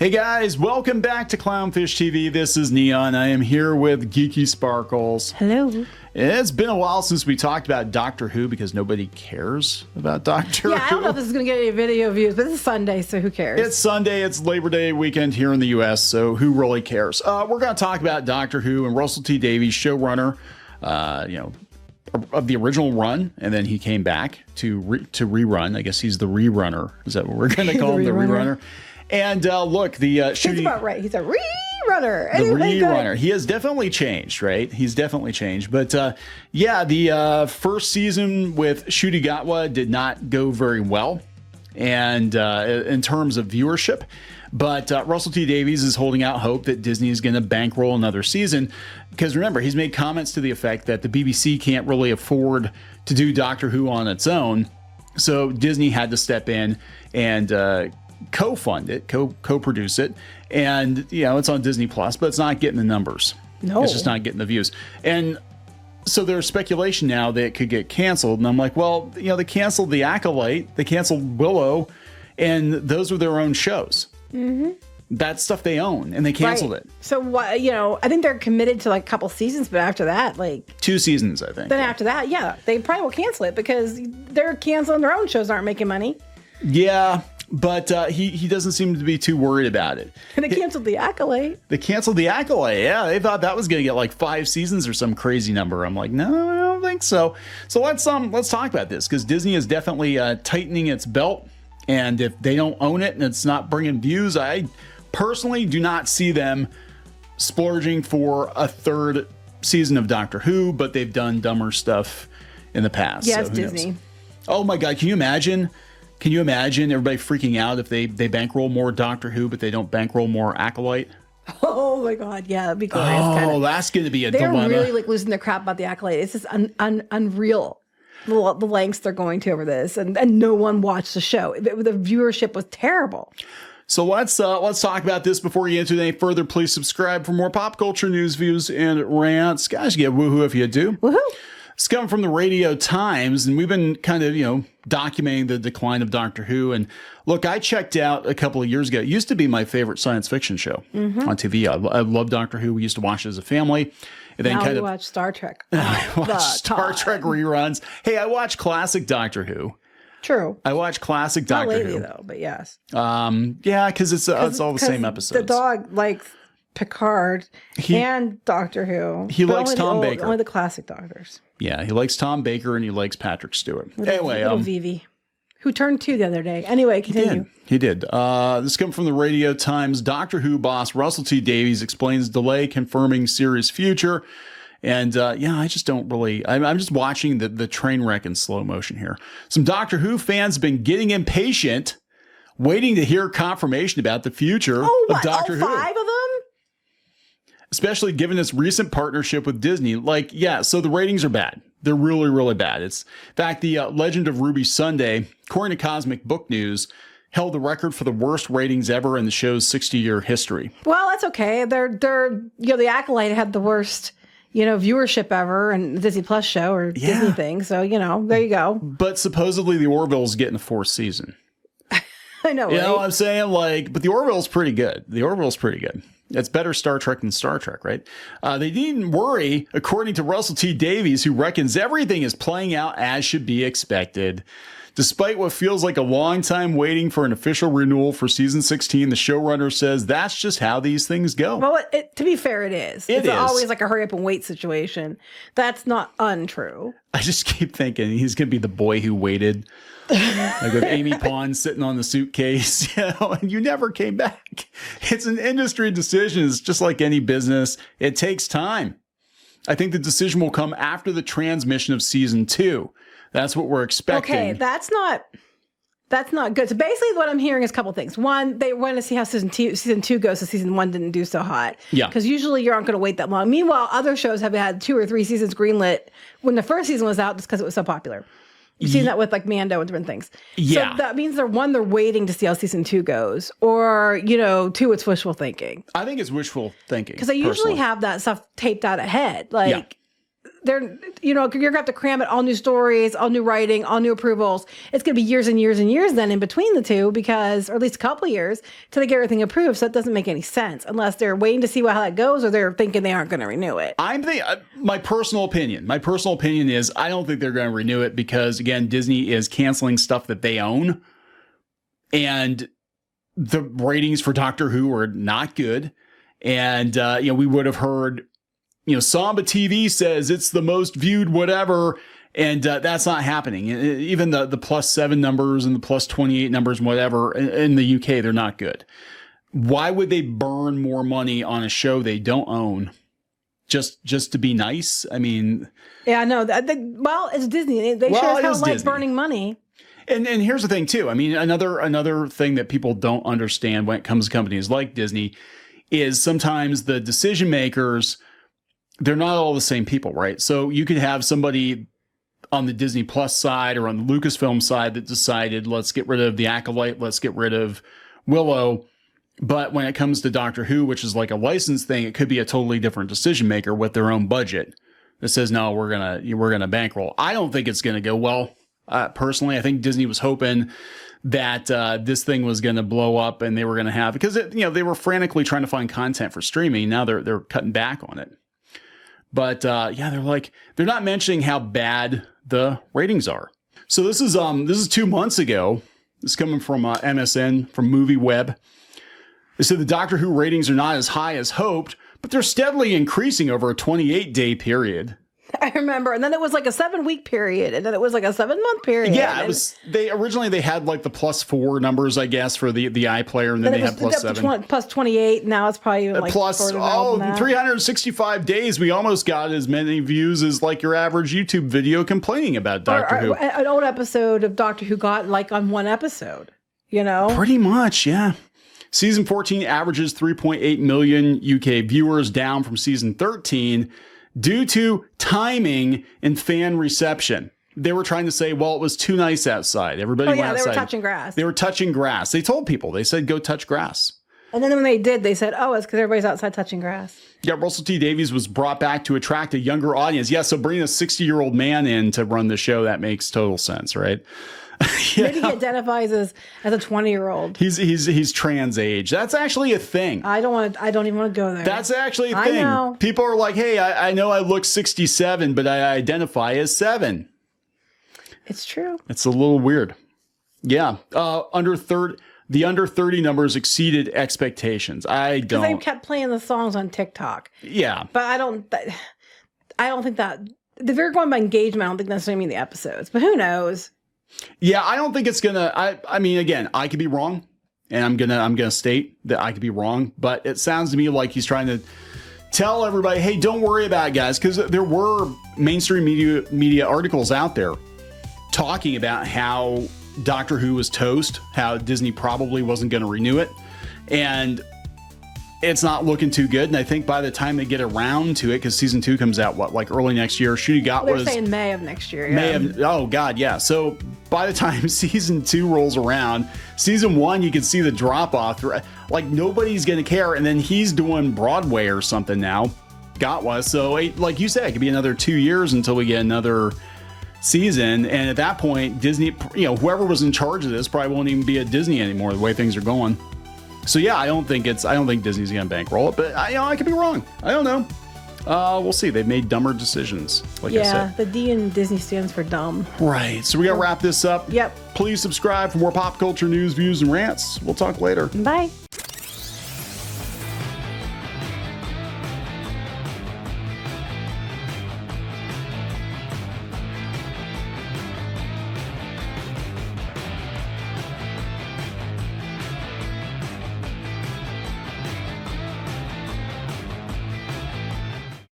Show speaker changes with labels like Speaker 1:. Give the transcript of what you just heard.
Speaker 1: Hey guys, welcome back to Clownfish TV. This is Neon. I am here with Geeky Sparkles.
Speaker 2: Hello.
Speaker 1: It's been a while since we talked about Doctor Who because nobody cares about Doctor Who.
Speaker 2: Yeah, I don't know if this is going to get any video views, but it's Sunday, so who cares?
Speaker 1: It's Sunday. It's Labor Day weekend here in the U.S., so who really cares? We're going to talk about Doctor Who and Russell T Davies, showrunner, of the original run, and then he came back to rerun. I guess he's the rerunner. Is that what we're going to call him? The rerunner. And look, the shooting.
Speaker 2: That's about right. He's a rerunner.
Speaker 1: The rerunner. He has definitely changed, right? He's definitely changed. But yeah, the first season with Ncuti Gatwa did not go very well, and in terms of viewership. But Russell T Davies is holding out hope that Disney is going to bankroll another season. Because remember, he's made comments to the effect that the BBC can't really afford to do Doctor Who on its own. So Disney had to step in and co-fund it, co-produce it. And, you know, it's on Disney Plus, but it's not getting the numbers.
Speaker 2: No.
Speaker 1: It's just not getting the views. And so there's speculation now that it could get canceled. And I'm like, well, you know, they canceled The Acolyte, they canceled Willow, and those were their own shows. Mm-hmm. That's stuff they own, and they canceled it.
Speaker 2: So, what? You know, I think they're committed to like a couple seasons, but after that, like
Speaker 1: 2 seasons, I think.
Speaker 2: Then after that, yeah, they probably will cancel it because they're canceling their own shows, aren't making money.
Speaker 1: Yeah, but he doesn't seem to be too worried about it.
Speaker 2: And they canceled The Acolyte.
Speaker 1: They canceled The Acolyte. Yeah, they thought that was going to get like 5 seasons or some crazy number. I'm like, no, I don't think so. So let's talk about this because Disney is definitely tightening its belt, and if they don't own it and it's not bringing views, I personally do not see them splurging for a 3rd season of Doctor Who, but they've done dumber stuff in the past.
Speaker 2: Yeah,
Speaker 1: so
Speaker 2: it's Disney.
Speaker 1: Knows? Oh my God, can you imagine? Can you imagine everybody freaking out if they bankroll more Doctor Who, but they don't bankroll more Acolyte?
Speaker 2: Oh my God, yeah, that'd be glorious.
Speaker 1: Oh, that's going to be a dilemma.
Speaker 2: They're really like losing their crap about The Acolyte. It's just unreal. The lengths they're going to over this, and no one watched the show. The viewership was terrible.
Speaker 1: So let's talk about this before you get into it any further. Please subscribe for more pop culture news, views, and rants. Guys, you get woohoo if you do.
Speaker 2: Woohoo!
Speaker 1: It's coming from the Radio Times, and we've been kind of, documenting the decline of Doctor Who. And look, I checked out a couple of years ago. It used to be my favorite science fiction show on TV. I love Doctor Who. We used to watch it as a family. And then
Speaker 2: now we watch Star Trek.
Speaker 1: I watch Star Trek reruns. Hey, I watch classic Doctor Who.
Speaker 2: True.
Speaker 1: I watch classic Doctor
Speaker 2: Not lately,
Speaker 1: Who.
Speaker 2: though, but yes.
Speaker 1: Yeah, because it's all the same episodes.
Speaker 2: The dog likes Picard and Doctor Who.
Speaker 1: He likes Tom Baker.
Speaker 2: Only the classic Doctors.
Speaker 1: Yeah, he likes Tom Baker and he likes Patrick Stewart. Anyway,
Speaker 2: Vivi, who turned 2 the other day. Anyway, continue.
Speaker 1: He did. This comes from the Radio Times. Doctor Who boss Russell T Davies explains delay confirming series future. And I just don't really. I'm just watching the train wreck in slow motion here. Some Doctor Who fans have been getting impatient, waiting to hear confirmation about the future of Doctor Who.
Speaker 2: 5 of them?
Speaker 1: Especially given its recent partnership with Disney. So the ratings are bad. They're really, really bad. In fact, the Legend of Ruby Sunday, according to Cosmic Book News, held the record for the worst ratings ever in the show's 60-year history.
Speaker 2: Well, that's okay. They're The Acolyte had the worst viewership ever and the Disney Plus show or Disney thing. So, there you go.
Speaker 1: But supposedly the Orville's getting a 4th season.
Speaker 2: I know, right?
Speaker 1: You know what I'm saying? But the Orville's pretty good. It's better Star Trek than Star Trek, right? They needn't worry, according to Russell T Davies, who reckons everything is playing out as should be expected. Despite what feels like a long time waiting for an official renewal for season 16, the showrunner says that's just how these things go.
Speaker 2: Well, to be fair, it is.
Speaker 1: It's
Speaker 2: always like a hurry up and wait situation. That's not untrue.
Speaker 1: I just keep thinking he's going to be the boy who waited. Like with Amy Pond sitting on the suitcase, and you never came back. It's an industry decision. It's just like any business. It takes time. I think the decision will come after the transmission of season 2. That's what we're expecting.
Speaker 2: Okay, that's not good. So basically what I'm hearing is a couple things. One, they want to see how season 2 goes, so season 1 didn't do so hot. Yeah. Because usually you aren't going to wait that long. Meanwhile, other shows have had 2 or 3 seasons greenlit when the first season was out just because it was so popular. You've seen that with like Mando and different things.
Speaker 1: Yeah.
Speaker 2: So that means they're waiting to see how season 2 goes. Or, 2, it's wishful thinking.
Speaker 1: I think it's wishful thinking.
Speaker 2: Because they usually have that stuff taped out ahead. they're, you're going to have to cram it, all new stories, all new writing, all new approvals. It's going to be years and years and years then in between the two, because, or at least a couple of years, till they get everything approved. So it doesn't make any sense unless they're waiting to see how that goes, or they're thinking they aren't going to renew it.
Speaker 1: My personal opinion is I don't think they're going to renew it because, again, Disney is canceling stuff that they own. And the ratings for Doctor Who are not good. And, we would have heard, Samba TV says it's the most viewed whatever, and that's not happening. Even the +7 numbers and the +28 numbers and whatever in the UK, they're not good. Why would they burn more money on a show they don't own just to be nice? I mean...
Speaker 2: Yeah, no. Well, it's Disney. They sure as hell like burning money.
Speaker 1: And here's the thing, too. I mean, another thing that people don't understand when it comes to companies like Disney is sometimes the decision makers... they're not all the same people, right? So you could have somebody on the Disney Plus side or on the Lucasfilm side that decided, let's get rid of the Acolyte, let's get rid of Willow. But when it comes to Doctor Who, which is like a license thing, it could be a totally different decision maker with their own budget that says, no, we're gonna bankroll. I don't think it's gonna go well. Personally, I think Disney was hoping that this thing was going to blow up and they were going to have, because they were frantically trying to find content for streaming. Now they're cutting back on it. But they're not mentioning how bad the ratings are. So this is 2 months ago. This is coming from MSN, from MovieWeb. They said the Doctor Who ratings are not as high as hoped, but they're steadily increasing over a 28-day period.
Speaker 2: I remember. And then it was like a 7-week period, and then it was like a 7-month period.
Speaker 1: Yeah, it was. They had like the +4 numbers, I guess, for the iPlayer, and then they had +7.
Speaker 2: +28. Now it's probably even like
Speaker 1: plus 365 days. We almost got as many views as like your average YouTube video complaining about Doctor Who.
Speaker 2: An old episode of Doctor Who got like on one episode.
Speaker 1: Pretty much, yeah. Season 14 averages 3.8 million UK viewers, down from season 13. Due to timing and fan reception. They were trying to say, well, it was too nice outside. Everybody went outside. They were touching grass. They were touching grass. They told people. They said, go touch grass.
Speaker 2: And then when they did, they said, oh, it's because everybody's outside touching grass.
Speaker 1: Yeah, Russell T Davies was brought back to attract a younger audience. Yeah, so bringing a 60-year-old man in to run the show, that makes total sense, right?
Speaker 2: Maybe he identifies as a 20-year-old.
Speaker 1: He's trans age. That's actually a thing.
Speaker 2: I don't even want to go there.
Speaker 1: That's actually a thing.
Speaker 2: I know.
Speaker 1: People are like, hey, I know I look 67, but I identify as 7.
Speaker 2: It's true.
Speaker 1: It's a little weird. Yeah. The under 30 numbers exceeded expectations. I don't.
Speaker 2: Because they kept playing the songs on TikTok.
Speaker 1: Yeah.
Speaker 2: But I don't think that if they're going by engagement, I don't think necessarily mean the episodes. But who knows?
Speaker 1: Yeah, I don't think it's gonna. I mean, again, I could be wrong, and I'm gonna state that I could be wrong. But it sounds to me like he's trying to tell everybody, hey, don't worry about it, guys, because there were mainstream media articles out there talking about how Doctor Who was toast, how Disney probably wasn't going to renew it, and it's not looking too good. And I think by the time they get around to it, because season 2 comes out, early next year?
Speaker 2: They're saying May of next year. Yeah.
Speaker 1: Oh, God, yeah. So by the time season 2 rolls around, season 1, you can see the drop-off. Like, nobody's going to care. And then he's doing Broadway or something now. Gatwa. So, like you said, it could be another 2 years until we get another season. And at that point, Disney, whoever was in charge of this probably won't even be at Disney anymore, the way things are going. So yeah, I don't think Disney's going to bankroll it, but I could be wrong. I don't know. We'll see. They've made dumber decisions. Like I said.
Speaker 2: Yeah, the D in Disney stands for dumb.
Speaker 1: Right. So we got to wrap this up.
Speaker 2: Yep.
Speaker 1: Please subscribe for more pop culture news, views, and rants. We'll talk later.
Speaker 2: Bye.